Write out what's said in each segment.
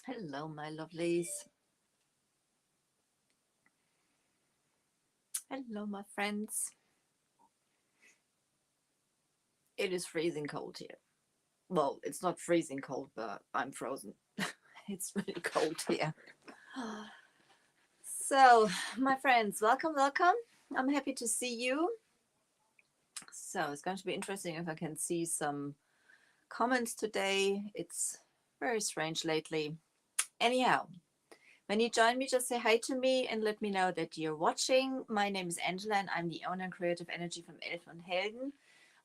Hello, my lovelies. Hello, my friends. It is freezing cold here. Well, it's not freezing cold, but I'm frozen. It's really cold here. So, my friends, welcome, welcome. I'm happy to see you. So, it's going to be interesting if I can see some comments today. It's very strange lately. Anyhow, when you join me, just say hi to me and let me know that you're watching. My name is Angela and I'm the owner and creative energy from Elfen Helden.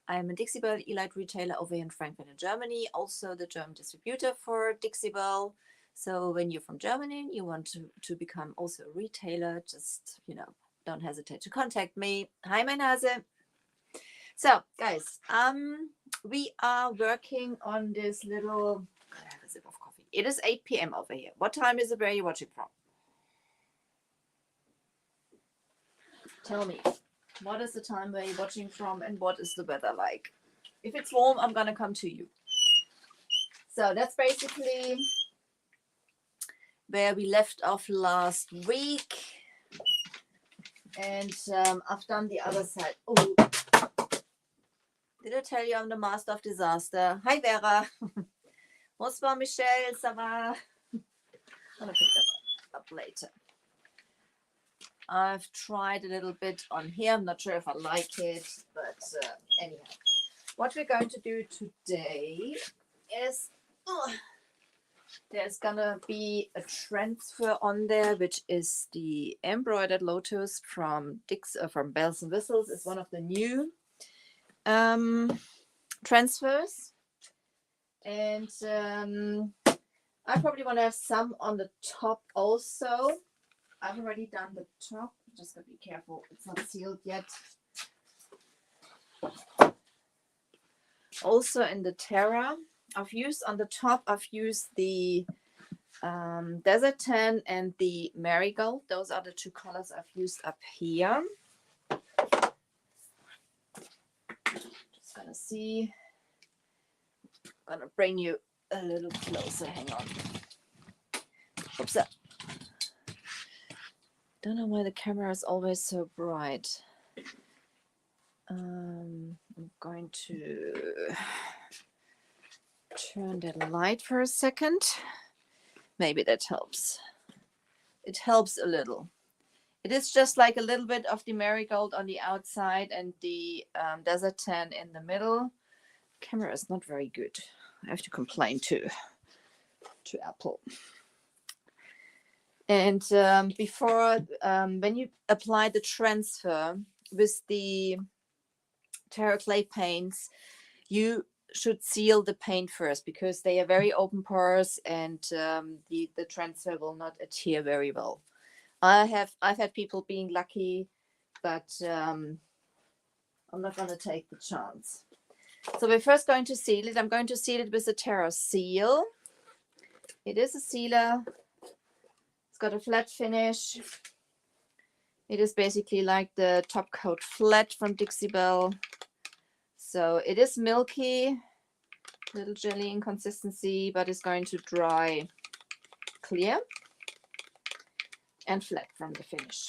I'm a Dixie Bell Elite retailer over here in Frankfurt in Germany, also the German distributor for Dixie Bell. So when you're from Germany and you want to become also a retailer, just, don't hesitate to contact me. Hi, my Nase. So, guys, we are working on this little, I have a sip of coffee. It is 8 p.m. over here. What time is it where you're watching from? Tell me, what is the time where you're watching from and what is the weather like? If it's warm, I'm gonna come to you. So that's basically where we left off last week. And I've done the other side. Oh, did I tell you I'm the master of disaster? Hi, Vera. Bonsoir, Michelle. Ça va? I'm gonna pick that up later. I've tried a little bit on here. I'm not sure if I like it, but anyhow. What we're going to do today is there's gonna be a transfer on there, which is the embroidered Lotus from from Bells and Whistles. It's one of the new transfers, and I probably want to have some on the top also. I've already done the top. Just gotta be careful; it's not sealed yet. Also in the Terra, I've used on the top. I've used the Desert Tan and the Marigold. Those are the two colors I've used up here. Just gonna see. I'm gonna bring you a little closer. Hang on. Oops. Don't know why the camera is always so bright. I'm going to turn the light for a second. Maybe that helps. It helps a little. It is just like a little bit of the marigold on the outside and the desert tan in the middle. Camera is not very good. I have to complain to Apple. And before, when you apply the transfer with the Terra clay paints, you should seal the paint first because they are very open pores and the transfer will not adhere very well. I've had people being lucky, but I'm not going to take the chance. So we're first going to seal it. I'm going to seal it with a Terra seal. It is a sealer. It's got a flat finish. It is basically like the top coat flat from Dixie Bell. So it is milky, little jelly in consistency, but it's going to dry clear and flat from the finish.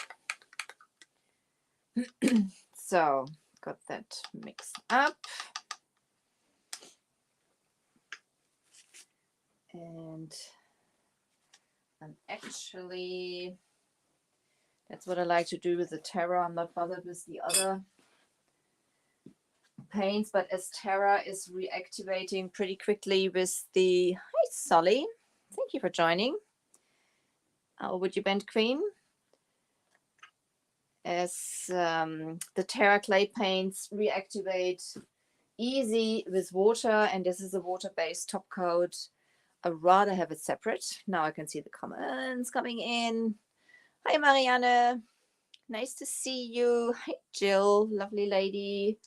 So got that mixed up. And I'm actually, that's what I like to do with the Terra. I'm not bothered with the other paints, but as Terra is reactivating pretty quickly with the, hi Solly, thank you for joining. Would you bend queen? As the Terra clay paints reactivate easy with water, and this is a water-based top coat, I'd rather have it separate. Now I can see the comments coming in. Hi Marianne, nice to see you. Hi Jill, lovely lady.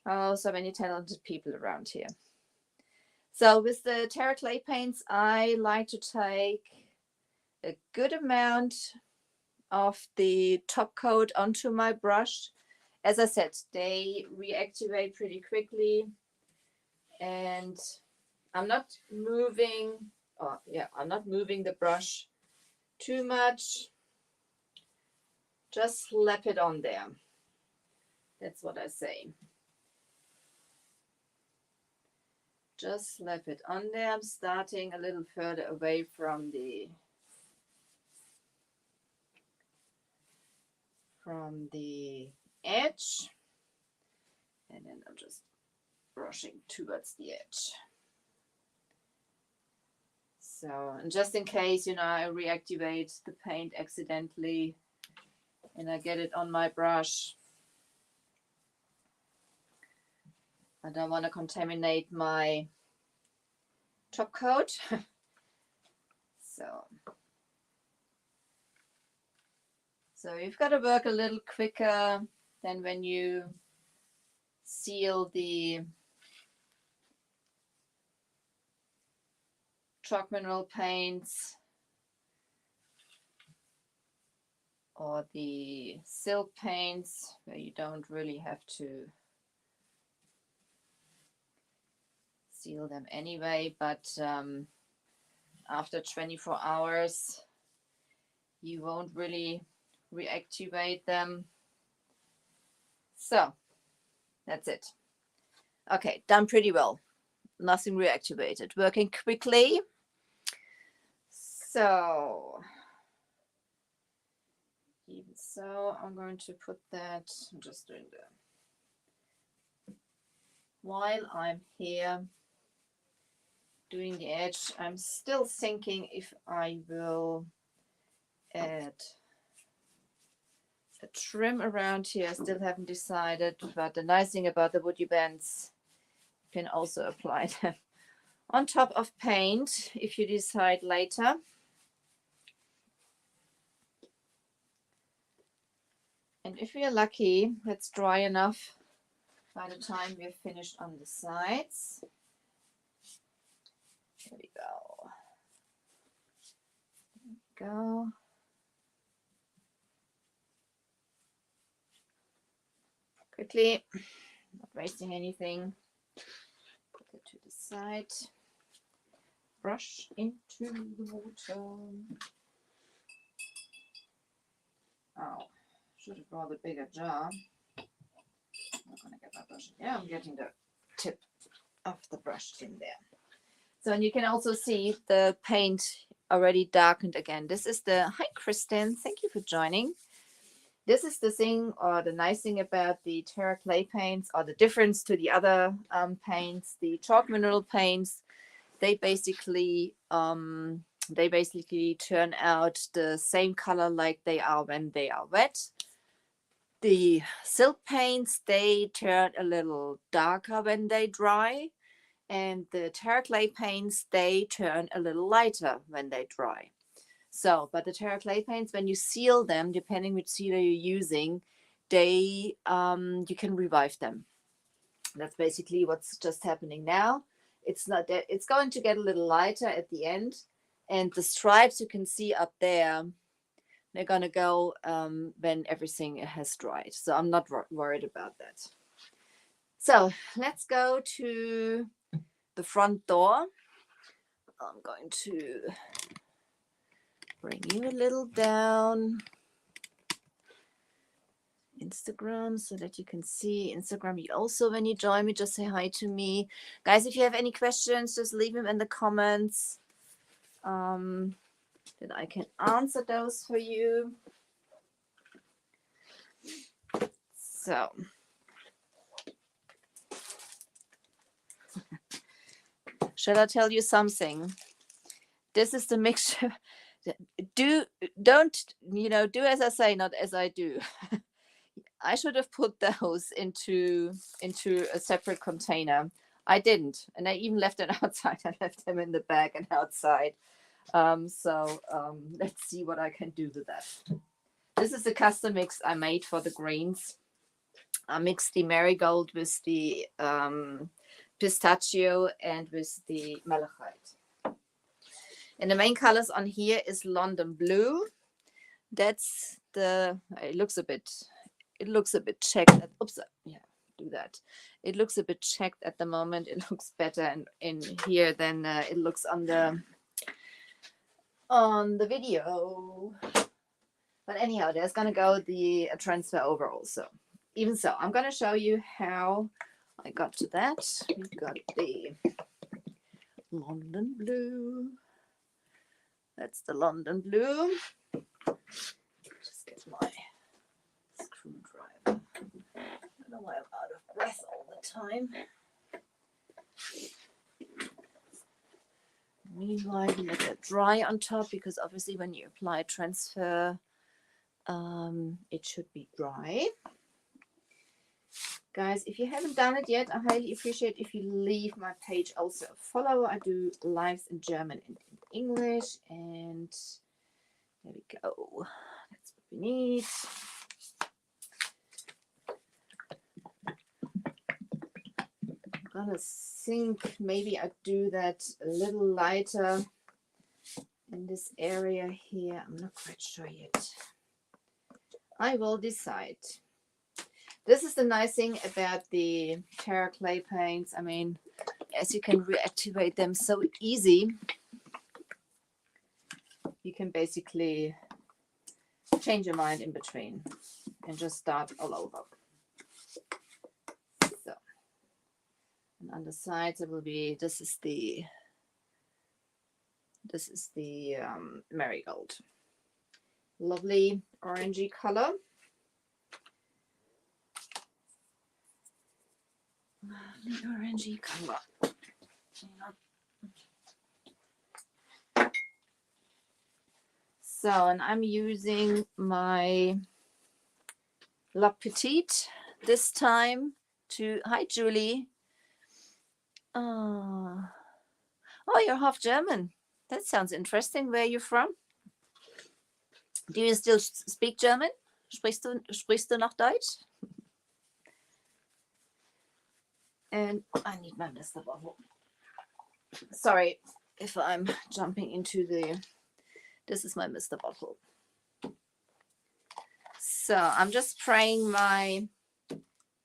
Oh, so many talented people around here. So with the Terra clay paints, I like to take a good amount of the top coat onto my brush. As I said, they reactivate pretty quickly, and I'm not moving yeah, I'm not moving the brush too much. Just slap it on there. That's what I say. Just slap it on there. I'm starting a little further away from the edge, and then I'm just brushing towards the edge. So, and just in case, you know, I reactivate the paint accidentally and I get it on my brush, I don't want to contaminate my top coat. So you've got to work a little quicker than when you seal the chalk mineral paints or the silk paints, where you don't really have to seal them anyway, but after 24 hours you won't really reactivate them. So that's it. Okay, done pretty well. Nothing reactivated. Working quickly. So even so, I'm going to put that, I'm just doing the, while I'm here doing the edge, I'm still thinking if I will add a trim around here. I still haven't decided, but the nice thing about the woody bands, you can also apply them on top of paint if you decide later. And if we are lucky, that's dry enough by the time we're finished on the sides. There we go. There we go. Quickly, not wasting anything. Put it to the side. Brush into the water. Oh, should have brought a bigger jar. I'm not gonna get my brush. Yeah, I'm getting the tip of the brush in there. So, and you can also see the paint already darkened again. This is the, hi Kristen, thank you for joining. This is the thing, or the nice thing about the Terra clay paints, or the difference to the other paints, the chalk mineral paints. They basically turn out the same color like they are when they are wet. The silk paints, they turn a little darker when they dry, and the Terra clay paints, they turn a little lighter when they dry. So, but the Terra clay paints, when you seal them, depending which sealer you're using, they you can revive them. That's basically what's just happening now. It's not that it's going to get a little lighter at the end, and the stripes you can see up there, they're gonna go when everything has dried. So I'm not worried about that. So let's go to the front door. I'm going to bring you a little down Instagram so that you can see Instagram. You also, when you join me, just say hi to me, guys. If you have any questions, just leave them in the comments, that I can answer those for you. So shall I tell you something? This is the mixture. Don't do as I say, not as I do. I should have put those into a separate container. I didn't, and I even left it outside. I left them in the bag and outside. Let's see what I can do with that. This is the custom mix I made for the greens. I mixed the marigold with the pistachio and with the malachite. And the main colors on here is London blue. That's the, it looks a bit checked. Oops, yeah, do that. It looks a bit checked at the moment. It looks better in here than it looks on the on the video. But anyhow, there's gonna go the transfer over also. Even so, I'm gonna show you how I got to that. We got the London blue. That's the London blue. Just get my screwdriver. I don't know why I'm out of breath all the time. Meanwhile, we let it dry on top, because obviously when you apply transfer, it should be dry. Guys, if you haven't done it yet, I highly appreciate if you leave my page also a follow. I do lives in German and in English, and there we go. That's what we need. I'm gonna think maybe I do that a little lighter in this area here. I'm not quite sure yet. I will decide. This is the nice thing about the Terra clay paints. I mean, as you can reactivate them so easy, you can basically change your mind in between and just start all over. So, and on the sides it will be, this is the marigold. Lovely orangey color. Lovely orangey color. So, and I'm using my La Petite this time to, hi Julie. Oh, you're half German. That sounds interesting. Where are you from? Do you still speak German? Sprichst du noch Deutsch? And I need my Mr. Bottle. Sorry if I'm jumping into the, this is my Mr. Bottle. So I'm just spraying my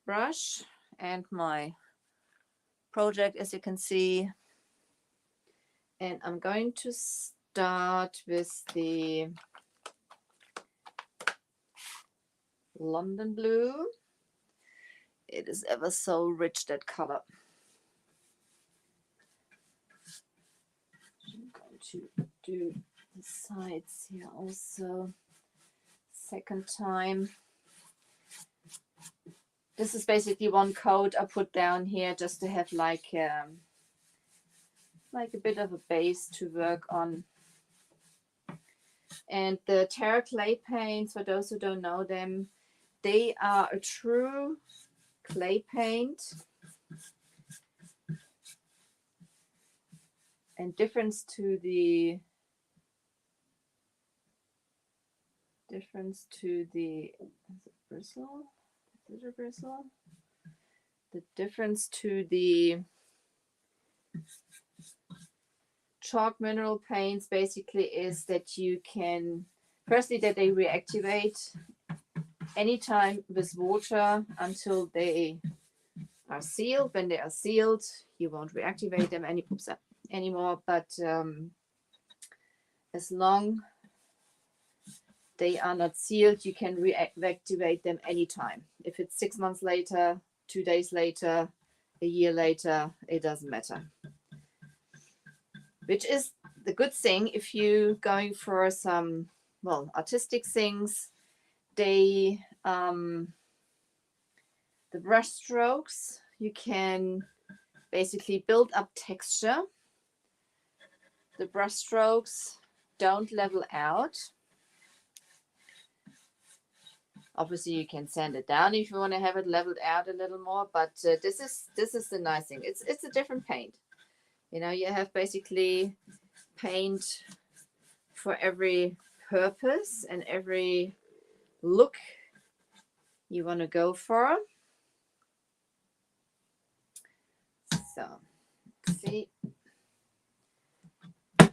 brush and my project, as you can see. And I'm going to start with the London blue. It is ever so rich, that color. I'm going to do the sides here also. Second time. This is basically one coat I put down here just to have like a bit of a base to work on. And the Terra clay paints, for those who don't know them, they are a true clay paint. And difference to the bristle. Is it a bristle? The difference to the chalk mineral paints basically is that you can, firstly, that they reactivate anytime with water until they are sealed. When they are sealed, you won't reactivate them anymore, but as long they are not sealed, you can reactivate them anytime. If it's 6 months later, 2 days later, a year later, it doesn't matter. Which is the good thing if you're going for some, well, artistic things. The brush strokes, you can basically build up texture. The brush strokes don't level out. Obviously, you can sand it down if you want to have it leveled out a little more, but this is the nice thing. It's a different paint. You know, you have basically paint for every purpose and every look you want to go for. So, let's see. Can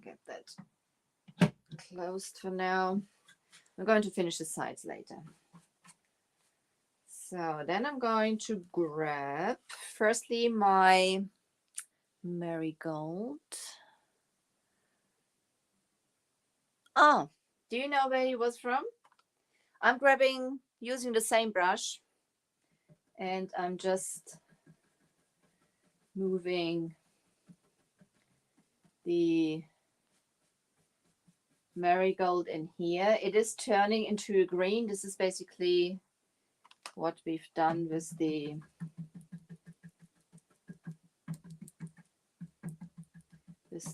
get that closed for now. I'm going to finish the sides later. So then I'm going to grab firstly my marigold. Oh, do you know where he was from? I'm using the same brush, and I'm just moving the marigold in here. It is turning into a green. This is basically what we've done with the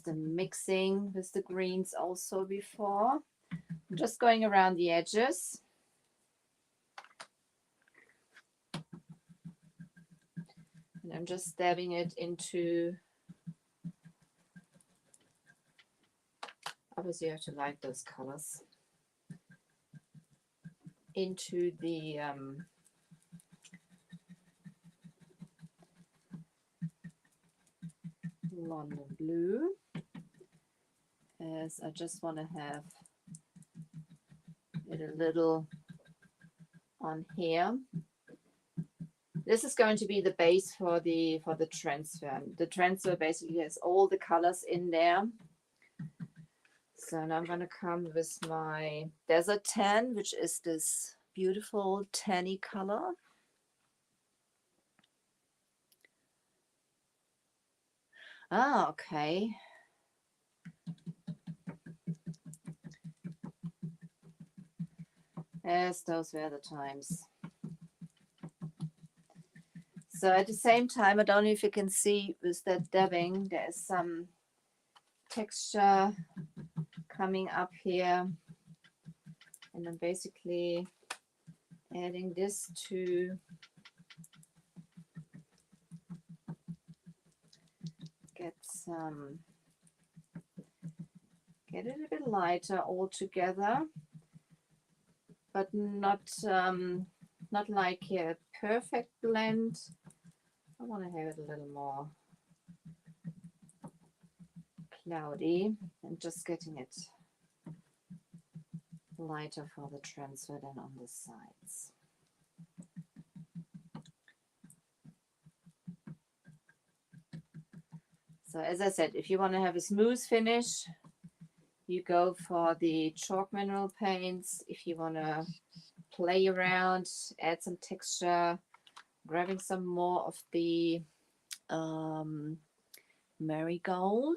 mixing with the greens also before. I'm just going around the edges. And I'm just dabbing it into, obviously you have to like those colors, into the London blue, as I just want to have it a little on here. This is going to be the base for the transfer. The transfer basically has all the colors in there. So now I'm going to come with my Desert Tan, which is this beautiful tanny color. Ah, okay. Yes, those were the times. So at the same time, I don't know if you can see with that dabbing, there is some texture coming up here. And I'm basically adding this to get it a bit lighter altogether, but not like a perfect blend. I want to have it a little more cloudy and just getting it lighter for the transfer than on the sides. So as I said, if you want to have a smooth finish, you go for the chalk mineral paints. If you want to play around, add some texture, grabbing some more of the marigold.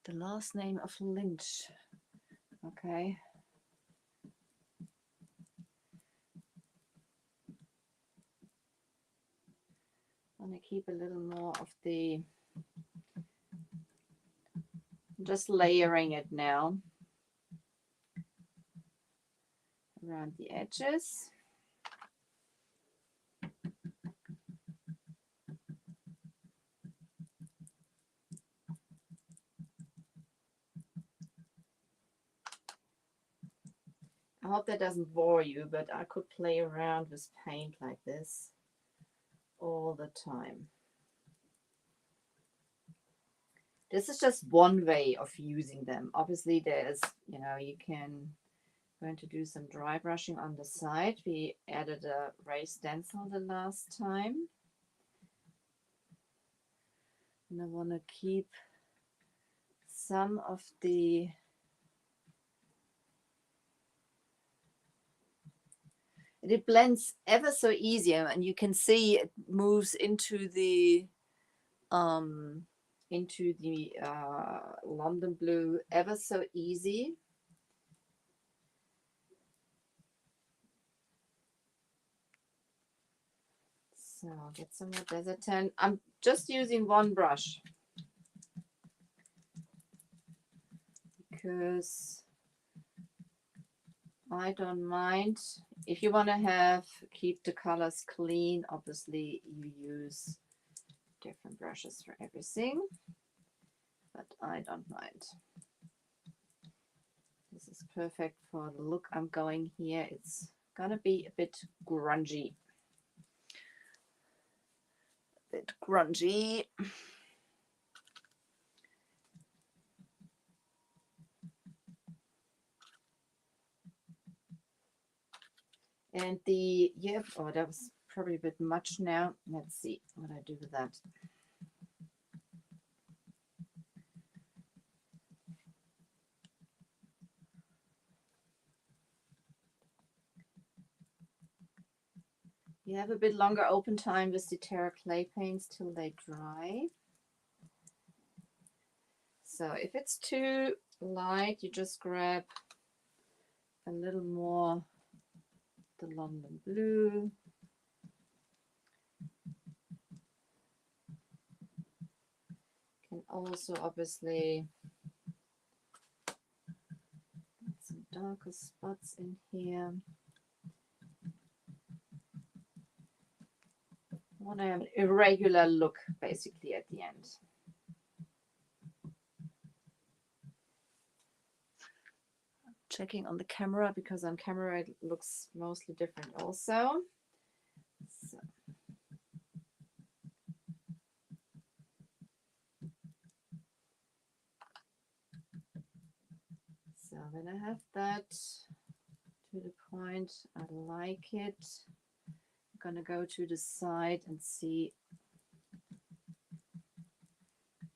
The last name of Lynch. Okay. I'm going to keep a little more of the, just layering it now around the edges. I hope that doesn't bore you, but I could play around with paint like this all the time. This is just one way of using them. Obviously there's, you can going to do some dry brushing on the side. We added a raised stencil the last time. And I want to keep some of the it blends ever so easier, and you can see it moves into the London blue ever so easy. So I'll get some more Desert Tan. I'm just using one brush because I don't mind. If you want to keep the colors clean, obviously you use different brushes for everything, but I don't mind. This is perfect for the look I'm going here. It's gonna be a bit grungy. And oh, that was probably a bit much now. Let's see what I do with that. You have a bit longer open time with the Terra clay paints till they dry. So if it's too light, you just grab a little more the London blue. Can also obviously add some darker spots in here. I want to have an irregular look basically at the end. Checking on the camera because on camera it looks mostly different also. So when I have that to the point I like it, I'm gonna go to the side and see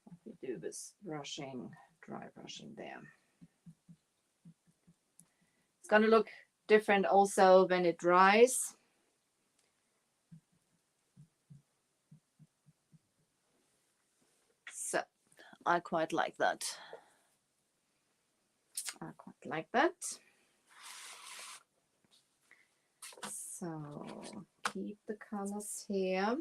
what we do with brushing, dry brushing there. It's gonna look different also when it dries. So I quite like that. I quite like that. So keep the colors here.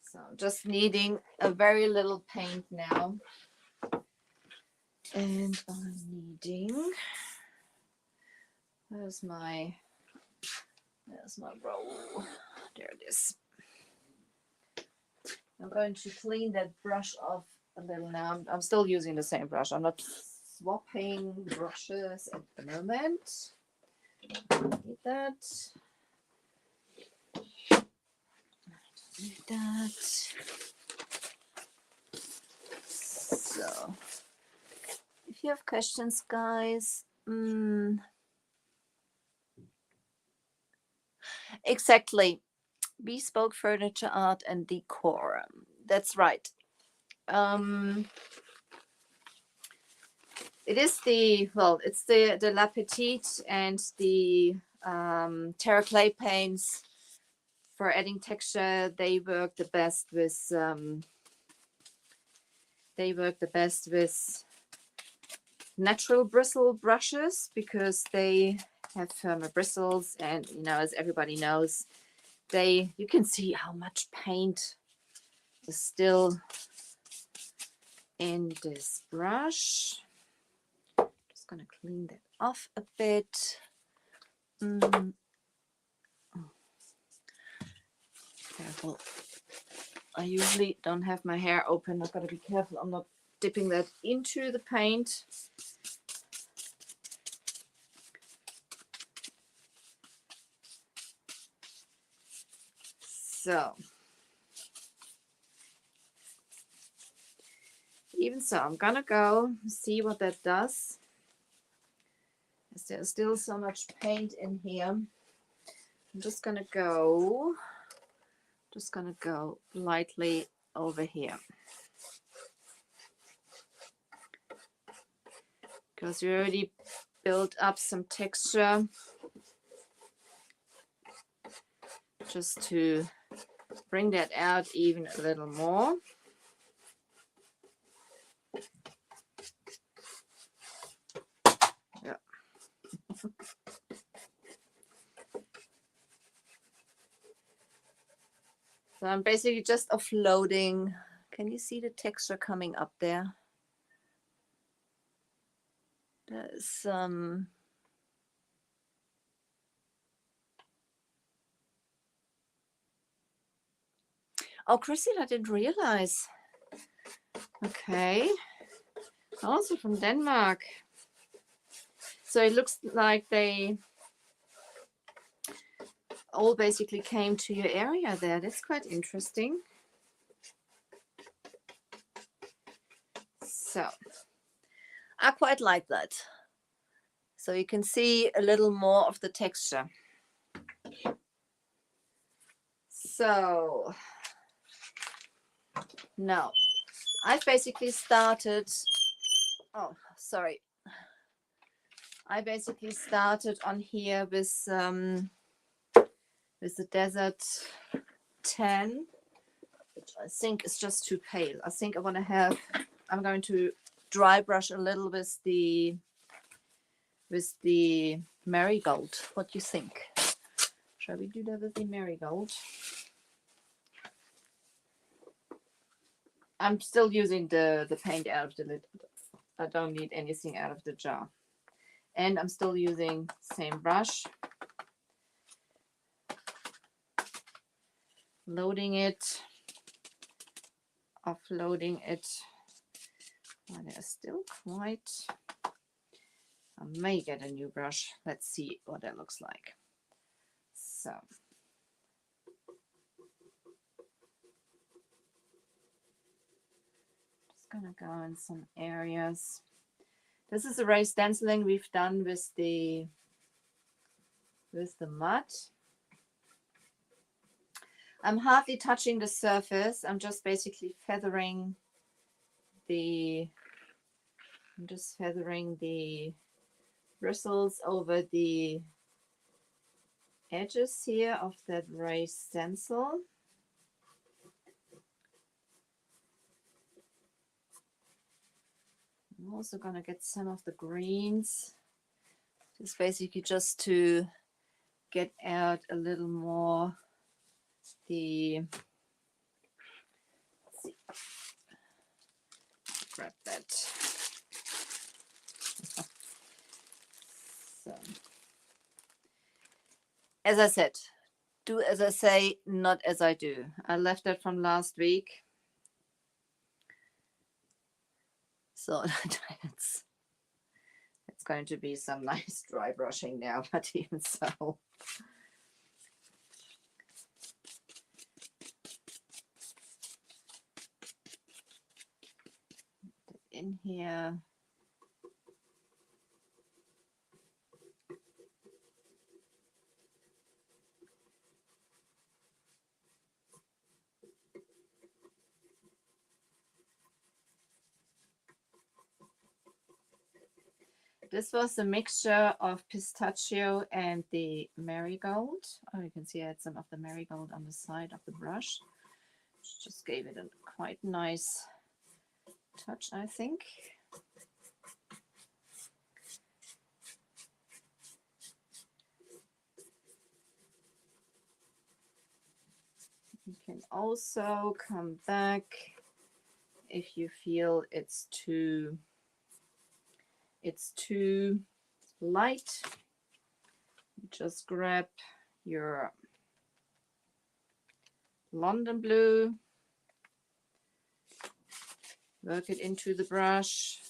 So just needing a very little paint now. And I'm needing, where's my roll? There it is. I'm going to clean that brush off a little now. I'm still using the same brush. I'm not swapping brushes at the moment. Need that. Need that. So, if you have questions, guys, exactly. Bespoke furniture art and decor. That's right. It is it's the La Petite and the Terra clay paints for adding texture. They work the best with natural bristle brushes because they have firmer bristles, and as everybody knows, you can see how much paint is still in this brush. Just gonna clean that off a bit. Careful. I usually don't have my hair open. I've got to be careful. I'm not dipping that into the paint. So, even so, I'm gonna go see what that does. There's still so much paint in here. I'm just gonna go lightly over here. Because we already built up some texture. Just to bring that out even a little more. Yeah. So I'm basically just offloading. Can you see the texture coming up there? There's some Oh, Christine, I didn't realize. Okay. Also from Denmark. So it looks like they all basically came to your area there. That's quite interesting. So I quite like that. So you can see a little more of the texture. So now I've basically started, oh, sorry. I basically started on here with the Desert 10, which I think is just too pale. I think I want to have, I'm going to dry brush a little with the marigold. What do you think? Shall we do that with the marigold? I'm still using the paint out of the lid. I don't need anything out of the jar. And I'm still using same brush. Loading it, offloading it. Oh, they're still quite. I may get a new brush. Let's see what that looks like. So. Just gonna go in some areas. This is a raised stenciling we've done with the mud. I'm hardly touching the surface. I'm just basically feathering the bristles over the edges here of that raised stencil. I'm also gonna get some of the greens. It's basically just to get out a little more the, let's see, grab that. So, as I said, do as I say, not as I do. I left that from last week. So it's going to be some nice dry brushing now, but even so. In here. This was a mixture of pistachio and the marigold. Oh, you can see I had some of the marigold on the side of the brush. Just gave it a quite nice touch, I think. You can also come back if you feel it's too light. Just grab your London blue, work it into the brush,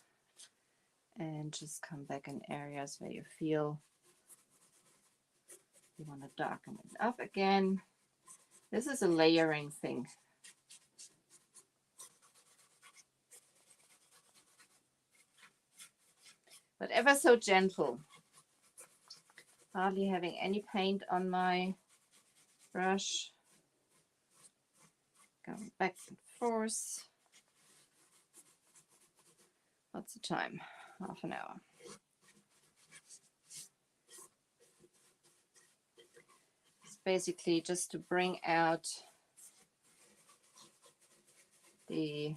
and just come back in areas where you feel you want to darken it up again. This is a layering thing. But ever so gentle. Hardly having any paint on my brush. Going back and forth. What's the time? Half an hour. It's basically just to bring out the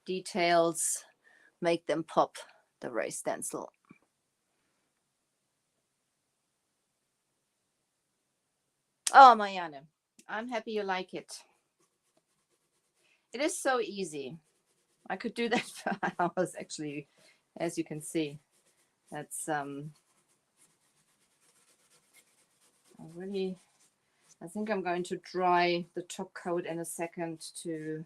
details, make them pop, the raised stencil. Oh, Marianne, I'm happy you like it. It is so easy. I could do that for hours, actually, as you can see. That's I think I'm going to dry the top coat in a second to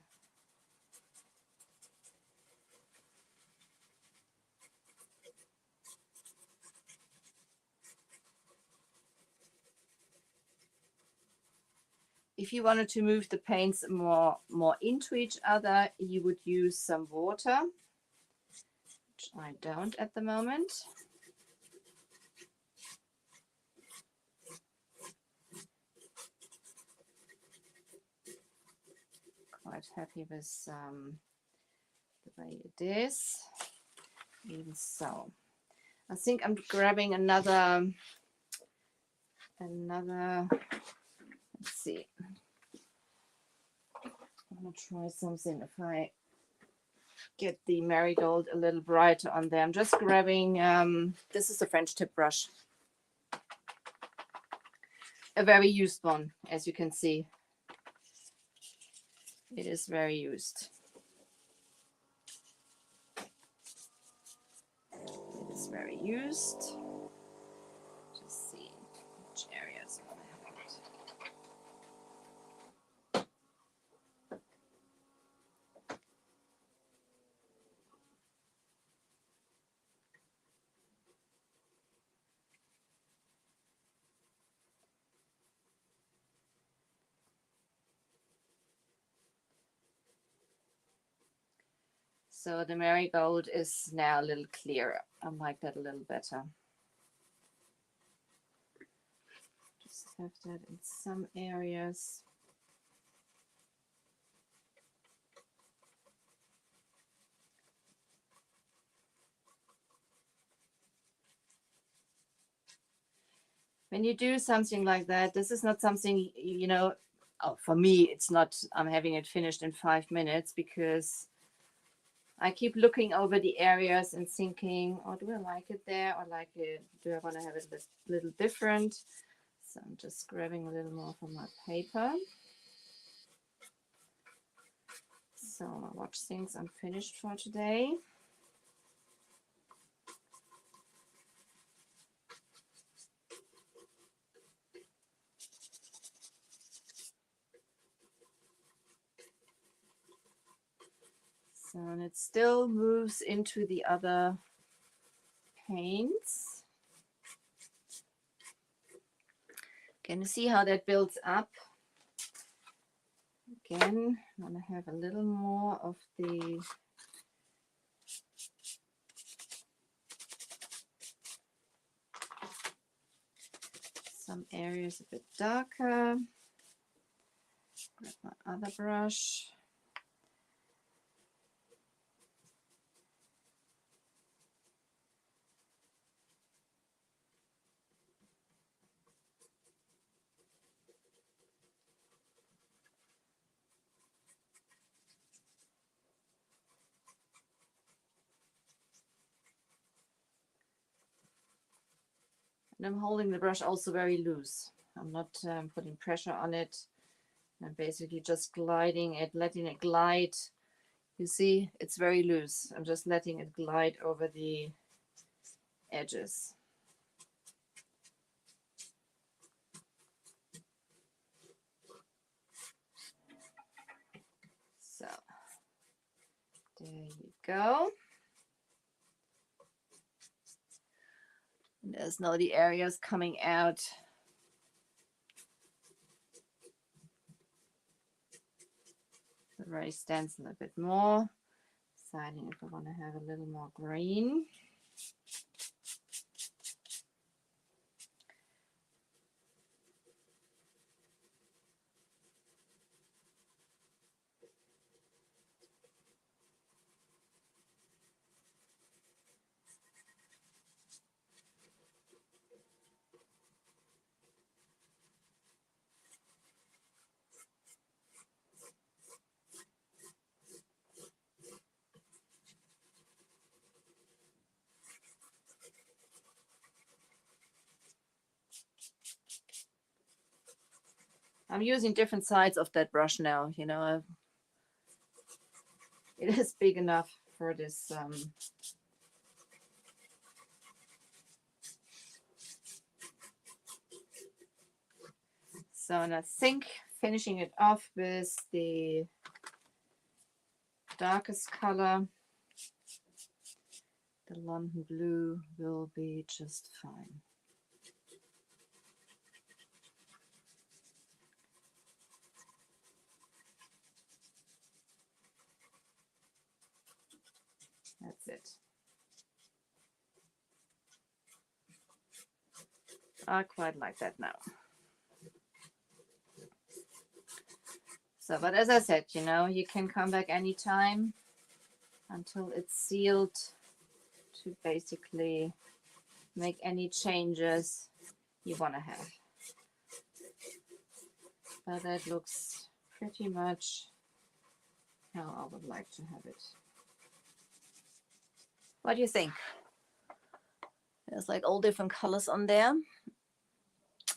if you wanted to move the paints more into each other, you would use some water, which I don't at the moment. happy with the way it is. Even so, I think I'm grabbing another, let's see. I'm gonna try something if I get the marigold a little brighter on there. I'm just grabbing, this is a French tip brush. A very used one, as you can see. It is very used. It is very used. Just see which areas I want to have it. So the marigold is now a little clearer. I like that a little better. Just have that in some areas. When you do something like that, this is not something, you know, oh, for me, it's not, I'm having it finished in 5 minutes, because I keep looking over the areas and thinking, oh, do I like it there, or like it, do I want to have it a little different? So I'm just grabbing a little more from my paper. So my watch thinks I'm finished for today. So, and it still moves into the other paints. Can you see how that builds up? Again, I'm going to have a little more of the some areas a bit darker. Grab my other brush. And I'm holding the brush also very loose. I'm not putting pressure on it. I'm basically just gliding it, letting it glide. You see, it's very loose. I'm just letting it glide over the edges. So, there you go. And there's now the areas coming out. Already stencil a bit more, deciding if I want to have a little more green. I'm using different sides of that brush now, you know. It is big enough for this so, and I think finishing it off with the darkest color, the London blue, will be just fine. That's it. I quite like that now. So, but as I said, you know, you can come back anytime until it's sealed to basically make any changes you want to have. But that looks pretty much how I would like to have it. What do you think? There's like all different colors on there.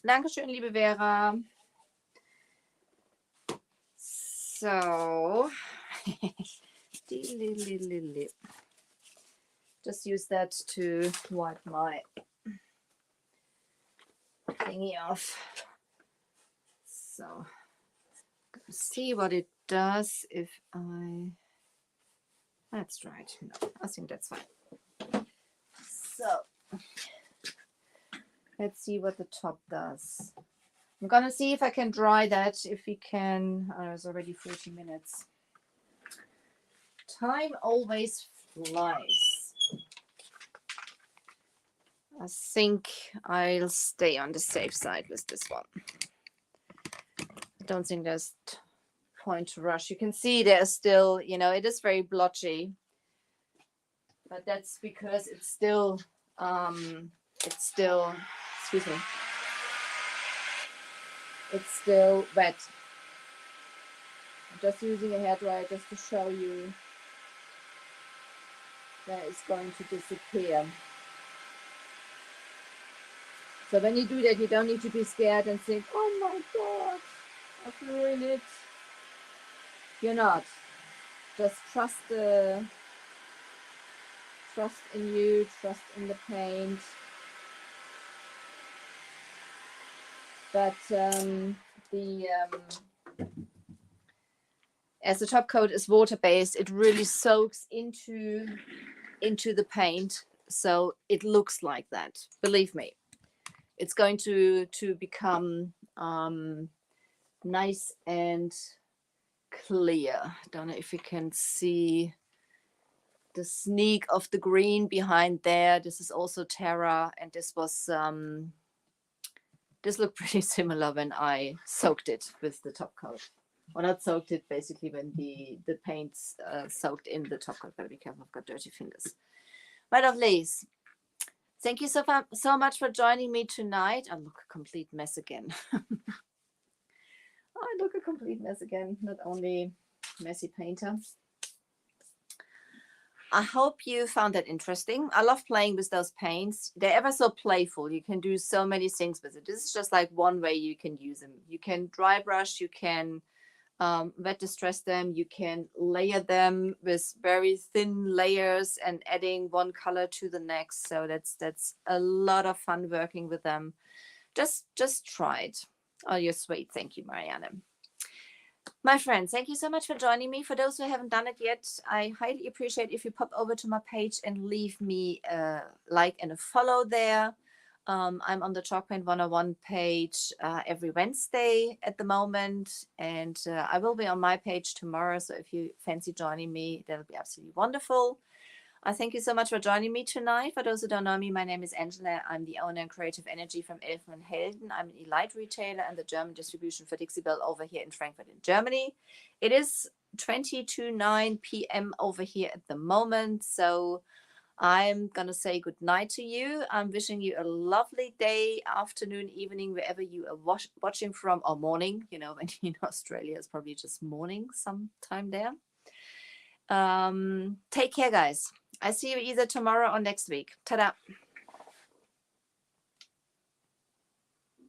Dankeschön, liebe Vera. So, just use that to wipe my thingy off. So, see what it does if I... That's right. No, I think that's fine. So, let's see what the top does. I'm gonna see if I can dry that. If we can, it's already 40 minutes. Time always flies. I think I'll stay on the safe side with this one. I don't think there's point to rush. You can see there's still, you know, it is very blotchy, but that's because it's still, excuse me, it's still wet. I'm just using a hairdryer just to show you that it's going to disappear. So when you do that, you don't need to be scared and think, oh my God, I've ruined it. You're not. Just trust in you, trust in the paint. But as the top coat is water-based, it really soaks into the paint, so it looks like that. Believe me, it's going to become nice and clear. Don't know if you can see the sneak of the green behind there. This is also Terra, and this was this looked pretty similar when I soaked it with the top coat. Well, not soaked it, basically when the paint's soaked in the top coat. Gotta be careful, I've got dirty fingers. My lovelies, thank you so much for joining me tonight. I look a complete mess again. I look a complete mess again, not only messy painter. I hope you found that interesting. I love playing with those paints. They're ever so playful. You can do so many things with it. This is just like one way you can use them. You can dry brush, you can wet distress them, you can layer them with very thin layers and adding one color to the next. So that's a lot of fun working with them. Just try it. Oh, you're sweet. Thank you, Marianne. My friends, thank you so much for joining me. For those who haven't done it yet, I highly appreciate if you pop over to my page and leave me a like and a follow there. I'm on the Chalk Paint 101 page every Wednesday at the moment, and I will be on my page tomorrow. So if you fancy joining me, that'll be absolutely wonderful. I thank you so much for joining me tonight. For those who don't know me, my name is Angela. I'm the owner and creative energy from Elfen Helden. I'm an Elite retailer and the German distribution for Dixie Belle over here in Frankfurt in Germany. It is 20:09 p.m. over here at the moment. So I'm going to say good night to you. I'm wishing you a lovely day, afternoon, evening, wherever you are watching from, or morning. You know, when you're in Australia, it's probably just morning sometime there. Take care, guys. I see you either tomorrow or next week. Ta-da.